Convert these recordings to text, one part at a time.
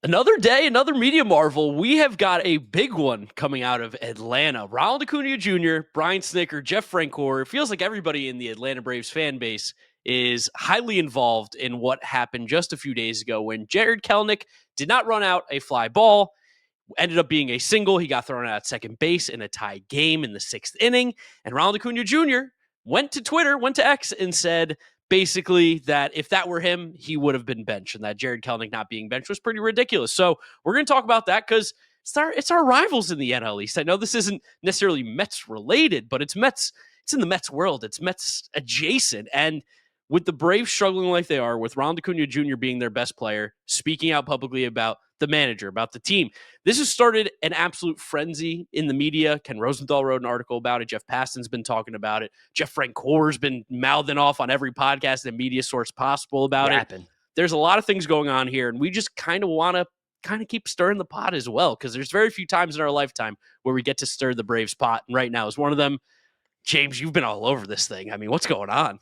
Another day, another media marvel. We have got a big one coming out of Atlanta. Ronald Acuna Jr., Brian Snitker, Jeff Francoeur. It feels like everybody in the Atlanta Braves fan base is highly involved in what happened just a few days ago when Jared Kelenic did not run out a fly ball, ended up being a single. He got thrown out at second base in a tie game in the sixth inning. And Ronald Acuna Jr. went to Twitter, went to X, and said basically that if that were him, he would have been benched, and that Jared Kelenic not being benched was pretty ridiculous. So we're going to talk about that because it's our rivals in the NL East. I know this isn't necessarily Mets related, but it's Mets. It's in the Mets world. It's Mets adjacent. And with the Braves struggling like they are, with Ronald Acuna Jr. being their best player, speaking out publicly about the manager, about the team, this has started an absolute frenzy in the media. Ken Rosenthal wrote an article about it. Jeff Passan's been talking about it. Jeff Francoeur's been mouthing off on every podcast and media source possible about it. There's a lot of things going on here, and we just kind of want to keep stirring the pot as well, because there's very few times in our lifetime where we get to stir the Braves pot, and right now is one of them. James, you've been all over this thing. I mean, what's going on?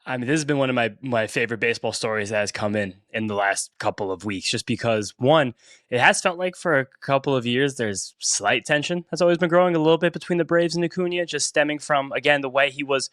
I mean, this has been one of my favorite baseball stories that has come in the last couple of weeks, just because, one, it has felt like for a couple of years there's slight tension that's always been growing a little bit between the Braves and Acuña, just stemming from, again, the way he was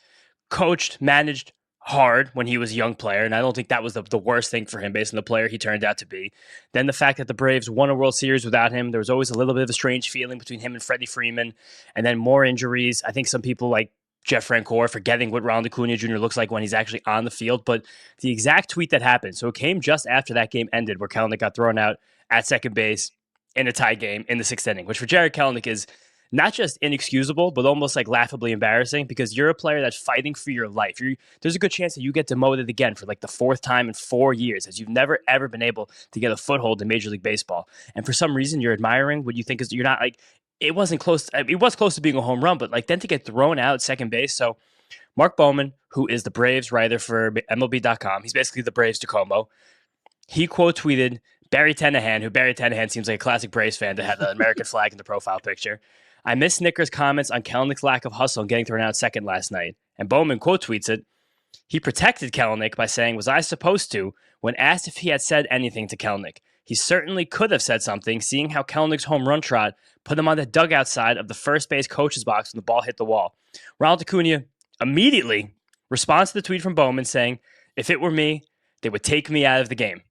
coached, managed hard when he was a young player, and I don't think that was the worst thing for him based on the player he turned out to be. Then the fact that the Braves won a World Series without him, there was always a little bit of a strange feeling between him and Freddie Freeman, and then more injuries. I think some people like Jeff Francoeur forgetting what Ronald Acuna Jr. looks like when he's actually on the field. But the exact tweet that happened, so it came just after that game ended where Kelenic got thrown out at second base in a tie game in the sixth inning, which for Jared Kelenic is not just inexcusable, but almost like laughably embarrassing, because you're a player that's fighting for your life. There's a good chance that you get demoted again for like the fourth time in 4 years, as you've never, ever been able to get a foothold in Major League Baseball. And for some reason, you're admiring what you think is, you're not like, it wasn't close. It was close to being a home run, but like then to get thrown out at second base. So Mark Bowman, who is the Braves writer for MLB.com, he's basically the Braves DeComo. He quote tweeted Barry Tenahan, who Barry Tenahan seems like a classic Braves fan to have the American flag in the profile picture. I missed Snicker's comments on Kelenic's lack of hustle and getting thrown out second last night. And Bowman quote tweets it. He protected Kelenic by saying, "Was I supposed to?" when asked if he had said anything to Kelenic. He certainly could have said something, seeing how Kelenic's home run trot put him on the dugout side of the first base coach's box when the ball hit the wall. Ronald Acuna immediately responds to the tweet from Bowman saying, "If it were me, they would take me out of the game."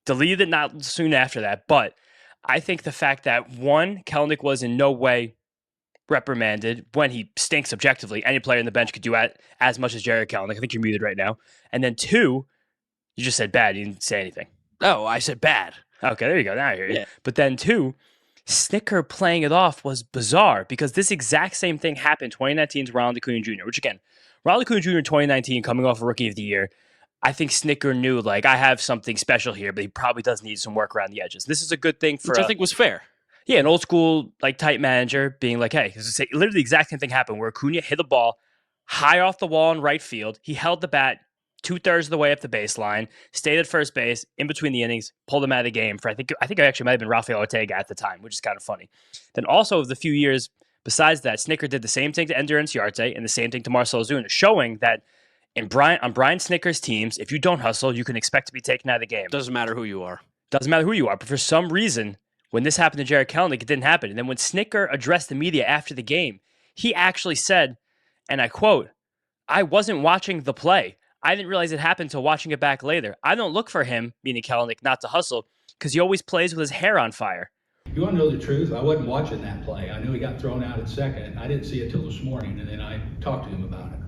Deleted it not soon after that, but I think the fact that, one, Kelenic was in no way reprimanded when he stinks objectively. Any player in the bench could do as much as Jared Kelenic. I think you're muted right now. And then two, you just said bad. You didn't say anything. Oh, I said bad. Okay, there you go. Now I hear you. Yeah. But then two, Snitker playing it off was bizarre, because this exact same thing happened 2019 to Ronald Acuna Jr., which again, Ronald Acuna Jr. 2019 coming off a Rookie of the Year, I think Snitker knew, like, I have something special here, but he probably does need some work around the edges. This is a good thing for... Which I think was fair. Yeah, an old school like type manager being like, hey, literally the exact same thing happened where Acuna hit the ball high off the wall in right field. He held the bat 2/3 of the way up the baseline, stayed at first base in between the innings, pulled him out of the game for I think it actually might have been Rafael Ortega at the time, which is kind of funny. Then also of the few years besides that, Snitker did the same thing to Ender Inciarte and the same thing to Marcell Ozuna, showing that on Brian Snitker's teams, if you don't hustle, you can expect to be taken out of the game. Doesn't matter who you are. Doesn't matter who you are, but for some reason, when this happened to Jared Kelenic, it didn't happen. And then when Snitker addressed the media after the game, he actually said, and I quote, "I wasn't watching the play. I didn't realize it happened until watching it back later. I don't look for him," meaning Kelenic, "not to hustle, because he always plays with his hair on fire." You want to know the truth? I wasn't watching that play. I knew he got thrown out at second. I didn't see it till this morning, and then I talked to him about it.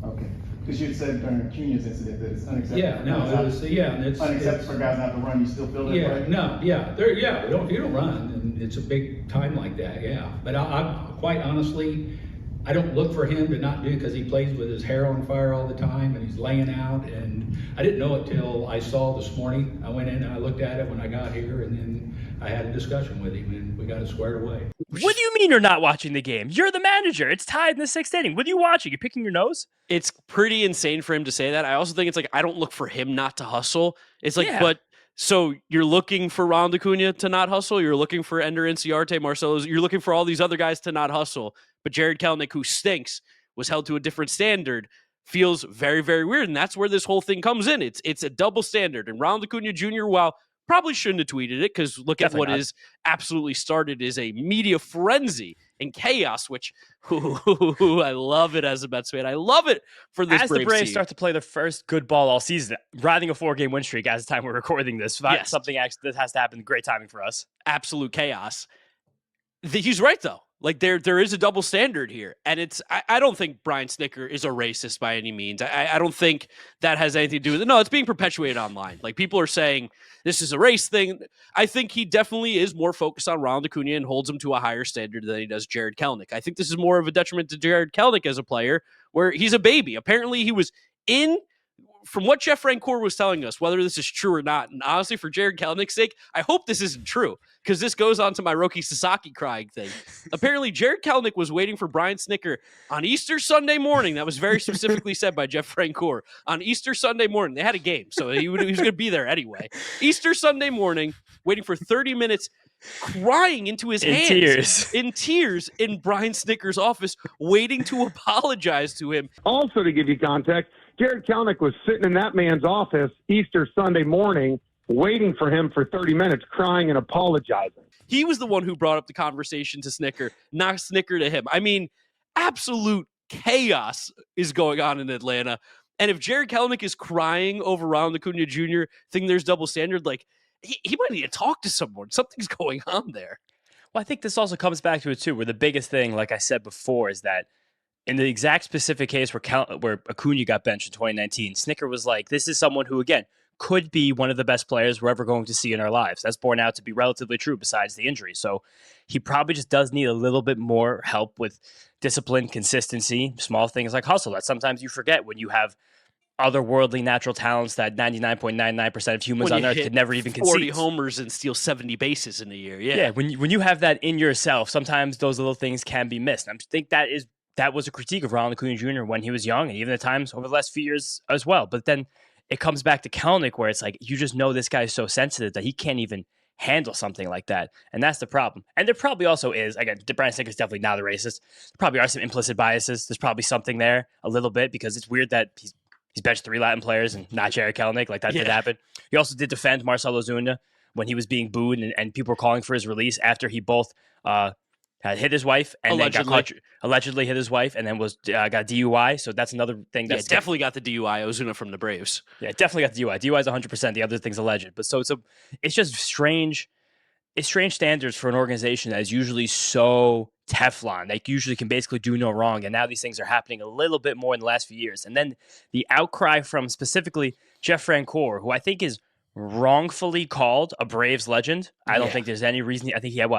Okay. Because you had said during Acuña's incident that it's unacceptable. Yeah, no, it was, yeah, it's unacceptable for guys not to run. You still feel that way? No, yeah, if you don't run, and it's a big time like that, yeah. But I quite honestly, I don't look for him to not do it because he plays with his hair on fire all the time and he's laying out. And I didn't know it till I saw this morning. I went in and I looked at it when I got here, and then I had a discussion with him and we got it squared away. What do you mean you're not watching the game? You're the manager. It's tied in the sixth inning. What are you watching? You're picking your nose? It's pretty insane for him to say that. I also think it's like, I don't look for him not to hustle. It's like, but so you're looking for Ronald Acuna to not hustle. You're looking for Ender Inciarte, Marcell. You're looking for all these other guys to not hustle. But Jared Kelenic, who stinks, was held to a different standard. Feels very, very weird. And that's where this whole thing comes in. It's a double standard. And Ronald Acuna Jr., while Probably shouldn't have tweeted it because look at what is absolutely started is a media frenzy and chaos, which I love it as a Mets fan. I love it for this As Braves the Braves team. start to play their first good ball all season, riding a 4-game win streak as the time we're recording this. Yes. Something actually that has to happen. Great timing for us. Absolute chaos. He's right, though. Like, there is a double standard here. And I don't think Brian Snitker is a racist by any means. I don't think that has anything to do with it. No, it's being perpetuated online. Like, people are saying this is a race thing. I think he definitely is more focused on Ronald Acuna and holds him to a higher standard than he does Jared Kelenic. I think this is more of a detriment to Jared Kelenic as a player, where he's a baby. Apparently, he was from what Jeff Francoeur was telling us, whether this is true or not, and honestly, for Jared Kelenic's sake, I hope this isn't true, because this goes on to my Roki Sasaki crying thing. Apparently, Jared Kelenic was waiting for Brian Snitker on Easter Sunday morning. That was very specifically said by Jeff Francoeur. On Easter Sunday morning, they had a game, so he was going to be there anyway. Easter Sunday morning, waiting for 30 minutes, crying into his hands. In tears in Brian Snitker's office, waiting to apologize to him. Also, to give you context, Jared Kelenic was sitting in that man's office Easter Sunday morning, waiting for him for 30 minutes, crying and apologizing. He was the one who brought up the conversation to Snitker, not Snitker to him. I mean, absolute chaos is going on in Atlanta. And if Jared Kelenic is crying over Ronald Acuna Jr., thinking there's double standard, like, he might need to talk to someone. Something's going on there. Well, I think this also comes back to it, too, where the biggest thing, like I said before, is that in the exact specific case where Acuña got benched in 2019, Snitker was like, this is someone who, again, could be one of the best players we're ever going to see in our lives. That's borne out to be relatively true besides the injury. So he probably just does need a little bit more help with discipline, consistency, small things like hustle that sometimes you forget when you have otherworldly natural talents that 99.99% of humans on Earth could never even conceive. 40 homers and steal 70 bases in a year. Yeah. When you have that in yourself, sometimes those little things can be missed. And I think that was a critique of Ronald Acuna Jr. when he was young, and even at times over the last few years as well. But then it comes back to Kelenic, where it's like, you just know this guy is so sensitive that he can't even handle something like that. And that's the problem. And there probably also is, again, Brian Snitker is definitely not a racist. There probably are some implicit biases. There's probably something there a little bit, because it's weird that he's benched 3 Latin players and not Jared Kelenic. Like, that did happen. He also did defend Marcell Ozuna when he was being booed and people were calling for his release after he both had hit his wife and allegedly hit his wife, and then got DUI. So that's another thing. That's definitely got the DUI. Ozuna from the Braves. Yeah, definitely got the DUI. DUI is 100%. The other thing's alleged. But so it's just strange. It's strange standards for an organization that is usually so Teflon. They usually can basically do no wrong. And now these things are happening a little bit more in the last few years. And then the outcry from specifically Jeff Francoeur, who I think is wrongfully called a Braves legend. I don't think there's any reason. I think he had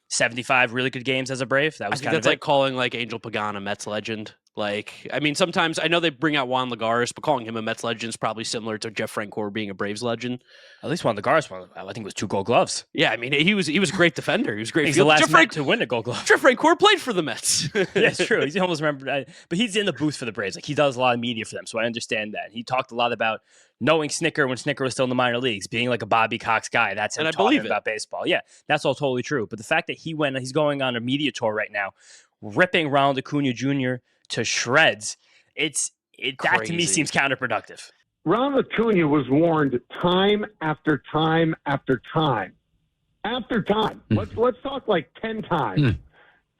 75 really good games as a Brave. That was kind of like calling like Angel Pagano Mets legend. Like, I mean, sometimes I know they bring out Juan Lagares, but calling him a Mets legend is probably similar to Jeff Francoeur being a Braves legend. At least Juan Lagares, I think it was 2 Gold Gloves. Yeah, I mean, he was a great defender. He was a great. He's the last Met to win a Gold Glove. Jeff Francoeur played for the Mets. Yeah, it's true. He's almost remembered, but he's in the booth for the Braves. Like, he does a lot of media for them, so I understand that. He talked a lot about knowing Snitker when Snitker was still in the minor leagues, being like a Bobby Cox guy. That's him talking about baseball. Yeah, that's all totally true. But the fact that he's going on a media tour right now, ripping Ronald Acuna Jr. to shreds, that to me seems counterproductive. Ronald Acuna was warned time after time after time. After time. Let's talk like 10 times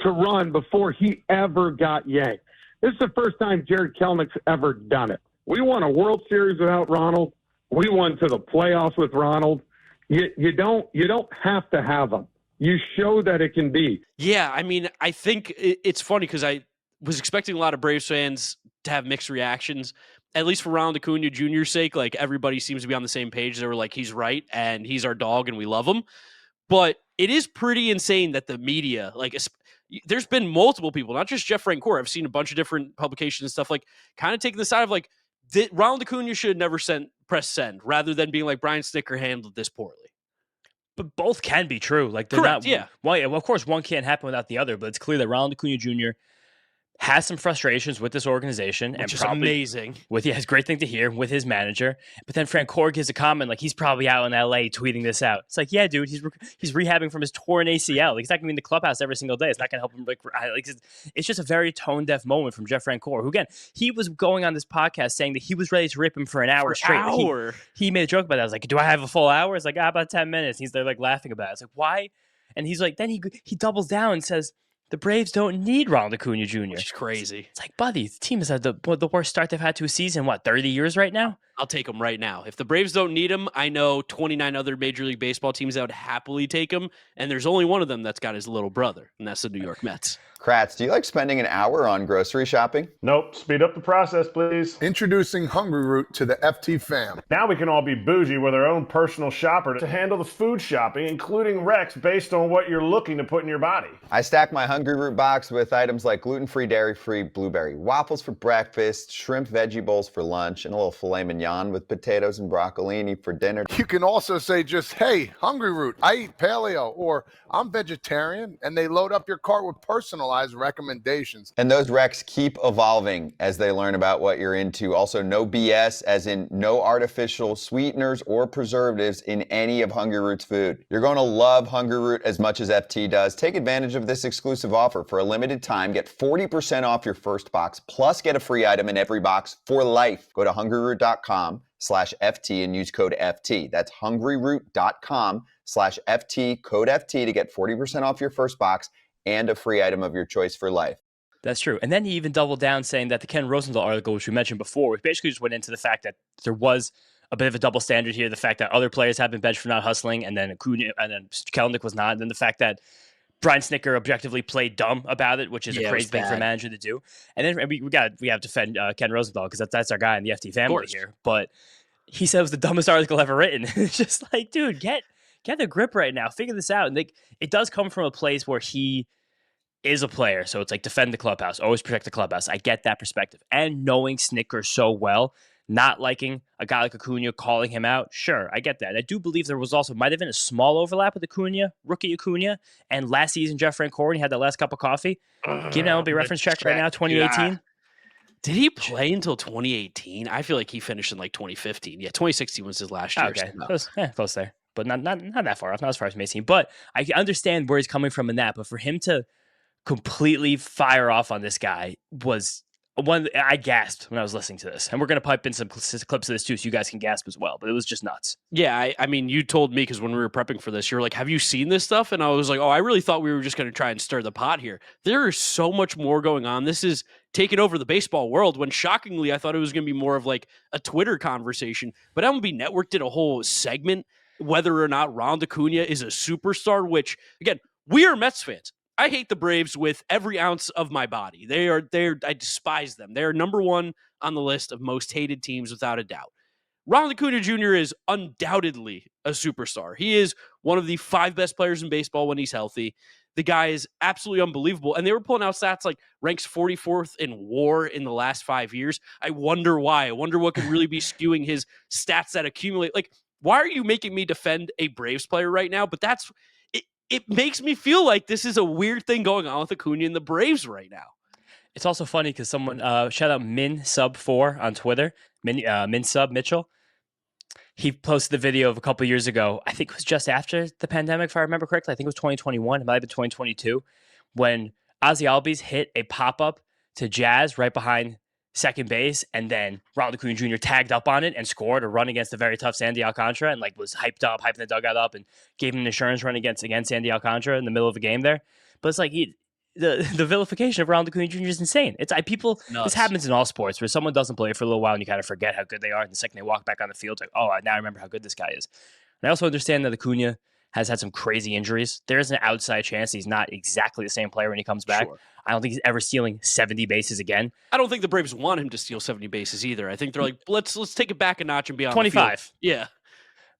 to run before he ever got yanked. This is the first time Jared Kelenic's ever done it. We won a World Series without Ronald. We won to the playoffs with Ronald. You don't have to have him. You show that it can be. Yeah, I mean, I think it's funny because I was expecting a lot of Braves fans to have mixed reactions, at least for Ronald Acuna Jr.'s sake. Like, everybody seems to be on the same page. They were like, he's right, and he's our dog, and we love him. But it is pretty insane that the media, like, there's been multiple people, not just Jeff Francoeur. I've seen a bunch of different publications and stuff, like, kind of taking the side of, like, Ronald Acuna should have never press send, rather than being like, Brian Snitker handled this poorly. But both can be true. Like, they're correct, not. Yeah. Well, of course, one can't happen without the other. But it's clear that Ronald Acuna Jr. has some frustrations with this organization, Which and is probably amazing. it's a great thing to hear with his manager. But then Francoeur gives a comment like he's probably out in LA tweeting this out. It's like, yeah, dude, he's rehabbing from his torn ACL. Like, he's not gonna be in the clubhouse every single day. It's not gonna help him. It's just a very tone deaf moment from Jeff Francoeur, who again, he was going on this podcast saying that he was ready to rip him for an hour straight. He made a joke about that. I was like, do I have a full hour? It's like, about 10 minutes. And he's there like laughing about it. It's like, why? And he's like, then he doubles down and says, the Braves don't need Ronald Acuna Jr. Which is crazy. It's like, buddy, the team has had the worst start they've had to a season, 30 years right now? I'll take him right now. If the Braves don't need him, I know 29 other Major League Baseball teams that would happily take him, and there's only one of them that's got his little brother, and that's the New York Mets. Kratz, do you like spending an hour on grocery shopping? Nope. Speed up the process, please. Introducing Hungryroot to the FT fam. Now we can all be bougie with our own personal shopper to handle the food shopping, including recs based on what you're looking to put in your body. I stack my Hungryroot box with items like gluten-free, dairy-free blueberry waffles for breakfast, shrimp veggie bowls for lunch, and a little filet mignon with potatoes and broccolini for dinner. You can also say just, hey, Hungryroot, I eat paleo, or I'm vegetarian, and they load up your cart with personalized recommendations. And those recs keep evolving as they learn about what you're into. Also, no BS, as in no artificial sweeteners or preservatives in any of Hungryroot's food. You're going to love Hungryroot as much as FT does. Take advantage of this exclusive offer. For a limited time, get 40% off your first box, plus get a free item in every box for life. Go to hungryroot.com/FT and use code FT. That's hungryroot.com/FT, code FT to get 40% off your first box and a free item of your choice for life. That's true. And then he even doubled down saying that the Ken Rosenthal article, which we mentioned before, which basically just went into the fact that there was a bit of a double standard here. The fact that other players have been benched for not hustling, and then Acuña, and then Kelenic was not. And then the fact that Brian Snitker objectively played dumb about it, which is a crazy thing for a manager to do. And then we have to defend Ken Rosenthal because that's our guy in the FT family here. But he said it was the dumbest article ever written. It's just like, dude, get the grip right now. Figure this out. And it does come from a place where he is a player. So it's like defend the clubhouse, always protect the clubhouse. I get that perspective. And knowing Snitker so well, not liking a guy like Acuña, calling him out, sure, I get that. I do believe there was also, might have been a small overlap with Acuña, rookie Acuña, and last season Jeff Francoeur, he had that last cup of coffee. Give him an MLB reference check right now, 2018. Yeah. Did he play until 2018? I feel like he finished in like 2015. Yeah, 2016 was his last year. Okay, close there. But not that far off, not as far as 2018. But I understand where he's coming from in that. But for him to completely fire off on this guy was one. I gasped when I was listening to this, and we're going to pipe in some clips of this too, so you guys can gasp as well. But it was just nuts. Yeah, I mean, you told me because when we were prepping for this, you were like, "Have you seen this stuff?" And I was like, "Oh, I really thought we were just going to try and stir the pot here." There is so much more going on. This is taking over the baseball world. When shockingly, I thought it was going to be more of like a Twitter conversation. But MLB Network did a whole segment whether or not Ronald Acuna is a superstar. Which again, we are Mets fans. I hate the Braves with every ounce of my body. I despise them. They're number one on the list of most hated teams without a doubt. Ronald Acuna Jr. is undoubtedly a superstar. He is one of the 5 best players in baseball when he's healthy. The guy is absolutely unbelievable. And they were pulling out stats like ranks 44th in WAR in the last 5 years. I wonder why. I wonder what could really be skewing his stats that accumulate. Like, why are you making me defend a Braves player right now? But that's it makes me feel like this is a weird thing going on with Acuña and the Braves right now. It's also funny because someone, shout out MinSub4 on Twitter, MinSub Mitchell. He posted the video of a couple years ago. I think it was just after the pandemic, if I remember correctly. I think it was 2021. It might have been 2022 when Ozzy Albies hit a pop-up to Jazz right behind second base, and then Ronald Acuna Jr. tagged up on it and scored a run against the very tough Sandy Alcantara, and like was hyping the dugout up and gave him an insurance run against Sandy Alcantara in the middle of a game there. But it's like the vilification of Ronald Acuna Jr. is insane. It's people. Nuts. This happens in all sports where someone doesn't play for a little while and you kind of forget how good they are, and the second they walk back on the field, it's like, oh, now I remember how good this guy is. And I also understand that Acuna has had some crazy injuries. There is an outside chance he's not exactly the same player when he comes back. Sure. I don't think he's ever stealing 70 bases again. I don't think the Braves want him to steal 70 bases either. I think they're like, let's take it back a notch and be on 25. Yeah.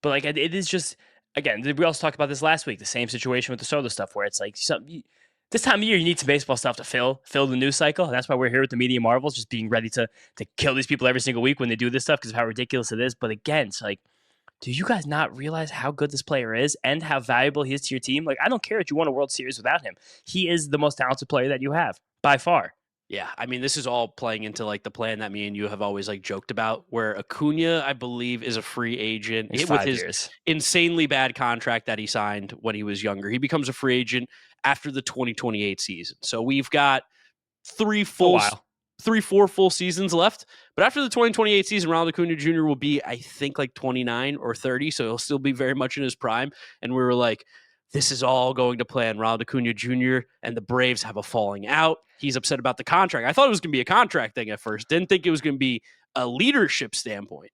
But like it is just, again, we also talked about this last week, the same situation with the Soto stuff where it's like this time of year you need some baseball stuff to fill the news cycle. And that's why we're here with the Media Marvels, just being ready to kill these people every single week when they do this stuff because of how ridiculous it is. But again, it's like, do you guys not realize how good this player is and how valuable he is to your team? Like, I don't care if you won a World Series without him. He is the most talented player that you have, by far. Yeah, I mean, this is all playing into like the plan that me and you have always like joked about, where Acuna, I believe, is a free agent He's with 5 his years. insanely bad contract that he signed when he was younger. He becomes a free agent after the 2028 season. So we've got A while. 4 full seasons left. But after the 2028 season, Ronald Acuna Jr. will be, I think, like 29 or 30. So he'll still be very much in his prime. And we were like, this is all going to plan. Ronald Acuna Jr. and the Braves have a falling out. He's upset about the contract. I thought it was going to be a contract thing at first. Didn't think it was going to be a leadership standpoint.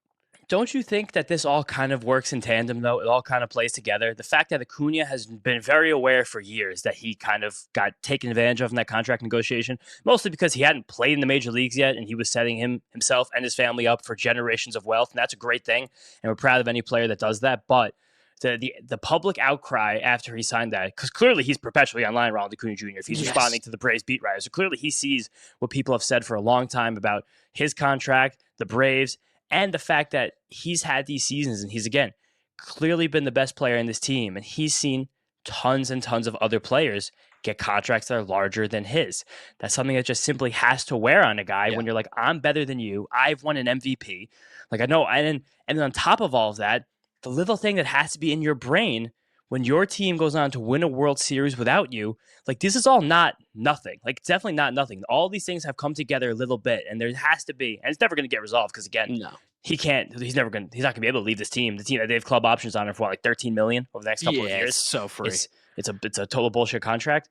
Don't you think that this all kind of works in tandem, though? It all kind of plays together. The fact that Acuna has been very aware for years that he kind of got taken advantage of in that contract negotiation, mostly because he hadn't played in the major leagues yet, and he was setting himself and his family up for generations of wealth, and that's a great thing, and we're proud of any player that does that. But the public outcry after he signed that, because clearly he's perpetually online, Ronald Acuna Jr., if he's responding to the Braves beat writers. So clearly he sees what people have said for a long time about his contract, the Braves, and the fact that he's had these seasons and he's, again, clearly been the best player in this team. And he's seen tons and tons of other players get contracts that are larger than his. That's something that just simply has to wear on a guy when you're like, I'm better than you. I've won an MVP. Like, I know. And then on top of all of that, the little thing that has to be in your brain when your team goes on to win a World Series without you, like, this is all not nothing. Like, it's definitely not nothing. All these things have come together a little bit, and there has to be, and it's never going to get resolved because, again, he's not going to be able to leave this team. The team that they have club options on it for what, like $13 million over the next couple of years. It's so free. It's a total bullshit contract.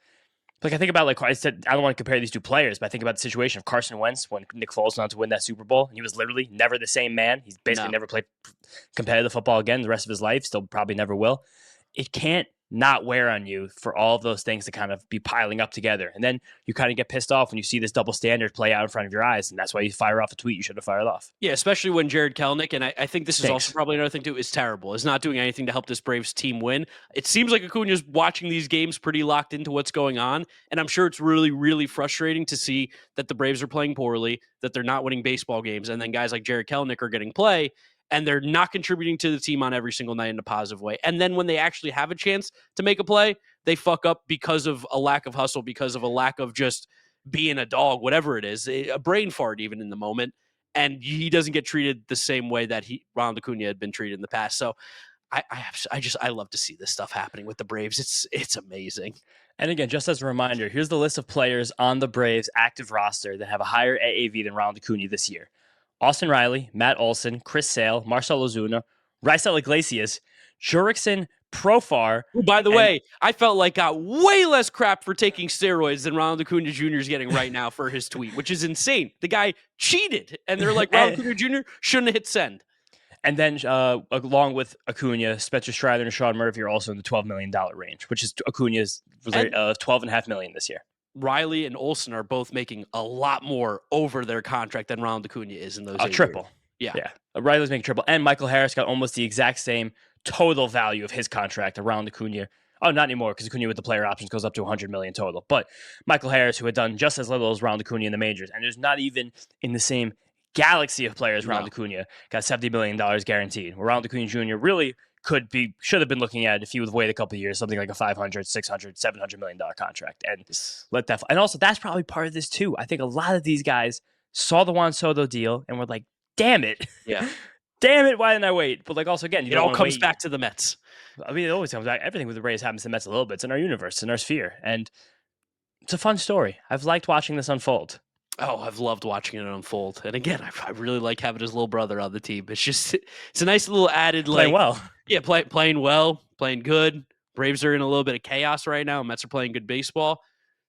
Like, I think about, like I said, I don't want to compare these two players, but I think about the situation of Carson Wentz when Nick Foles went on to win that Super Bowl, and he was literally never the same man. He's basically never played competitive football again the rest of his life, still probably never will. It can't not wear on you for all of those things to kind of be piling up together. And then you kind of get pissed off when you see this double standard play out in front of your eyes, and that's why you fire off a tweet you should have fired off. Yeah, especially when Jared Kelenic, and I think this is also probably another thing too, is terrible. Is not doing anything to help this Braves team win. It seems like Acuña's watching these games pretty locked into what's going on, and I'm sure it's really, really frustrating to see that the Braves are playing poorly, that they're not winning baseball games, and then guys like Jared Kelenic are getting play, and they're not contributing to the team on every single night in a positive way. And then when they actually have a chance to make a play, they fuck up because of a lack of hustle, because of a lack of just being a dog, whatever it is, a brain fart even in the moment. And he doesn't get treated the same way that Ronald Acuna had been treated in the past. So I love to see this stuff happening with the Braves. It's amazing. And again, just as a reminder, here's the list of players on the Braves active roster that have a higher AAV than Ronald Acuna this year. Austin Riley, Matt Olson, Chris Sale, Marcel Ozuna, Raisel Iglesias, Jurickson Profar. Who, by the way, I felt like got way less crap for taking steroids than Ronald Acuna Jr. is getting right now for his tweet, which is insane. The guy cheated, and they're like, Ronald Acuna Jr. shouldn't have hit send. And then along with Acuna, Spencer Strider and Sean Murphy are also in the $12 million range, which is Acuna's $12.5 million this year. Riley and Olsen are both making a lot more over their contract than Ronald Acuna is in those a triple. Years. Yeah. Riley's making triple. And Michael Harris got almost the exact same total value of his contract around Acuna. Oh, not anymore, because Acuna with the player options goes up to $100 million total. But Michael Harris, who had done just as little as Ronald Acuna in the majors, and is not even in the same galaxy of players Ronald Acuna, got $70 million guaranteed. Where Ronald Acuna Jr. really should have been looking at, if he would have waited a couple of years, something like a $500, $600, $700 million contract, and let that. And also, that's probably part of this too. I think a lot of these guys saw the Juan Soto deal and were like, "Damn it, damn it, why didn't I wait?" But like, also again, it all comes back to the Mets. I mean, it always comes back. Everything with the Rays happens to the Mets a little bit. It's in our universe, it's in our sphere, and it's a fun story. I've liked watching this unfold. Oh, I've loved watching it unfold. And again, I really like having his little brother on the team. It's a nice little added, like, playing well. Yeah, playing well, playing good. Braves are in a little bit of chaos right now. Mets are playing good baseball.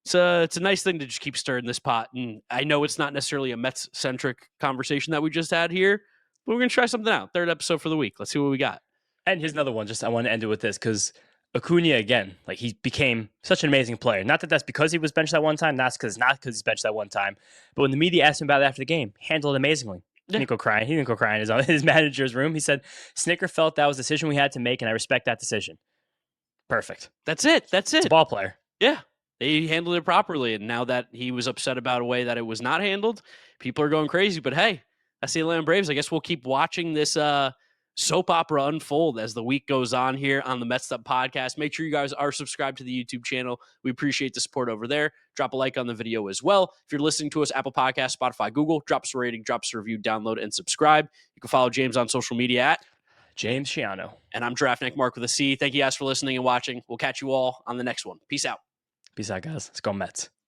It's a nice thing to just keep stirring this pot. And I know it's not necessarily a Mets-centric conversation that we just had here, but we're going to try something out. Third episode for the week. Let's see what we got. And here's another one. I want to end it with this because Acuña, again, like, he became such an amazing player. Not that that's because he was benched that one time. Not because he's benched that one time. But when the media asked him about it after the game, he handled it amazingly. He didn't go crying. He didn't go crying in his manager's room. He said, Snicker felt that was a decision we had to make, and I respect that decision. Perfect. That's it. It's a ball player. Yeah. They handled it properly. And now that he was upset about a way that it was not handled, people are going crazy. But hey, that's the Atlanta Braves. I guess we'll keep watching this soap opera unfold as the week goes on here on the Mets'd podcast. Make sure you guys are subscribed to the YouTube channel. We appreciate the support over there. Drop a like on the video as well. If you're listening to us, Apple Podcasts, Spotify, Google, drop us a rating, drop us a review, download, and subscribe. You can follow James on social media at James Shiano. And I'm Draftnik Mark with a C. Thank you guys for listening and watching. We'll catch you all on the next one. Peace out. Peace out, guys. Let's go Mets.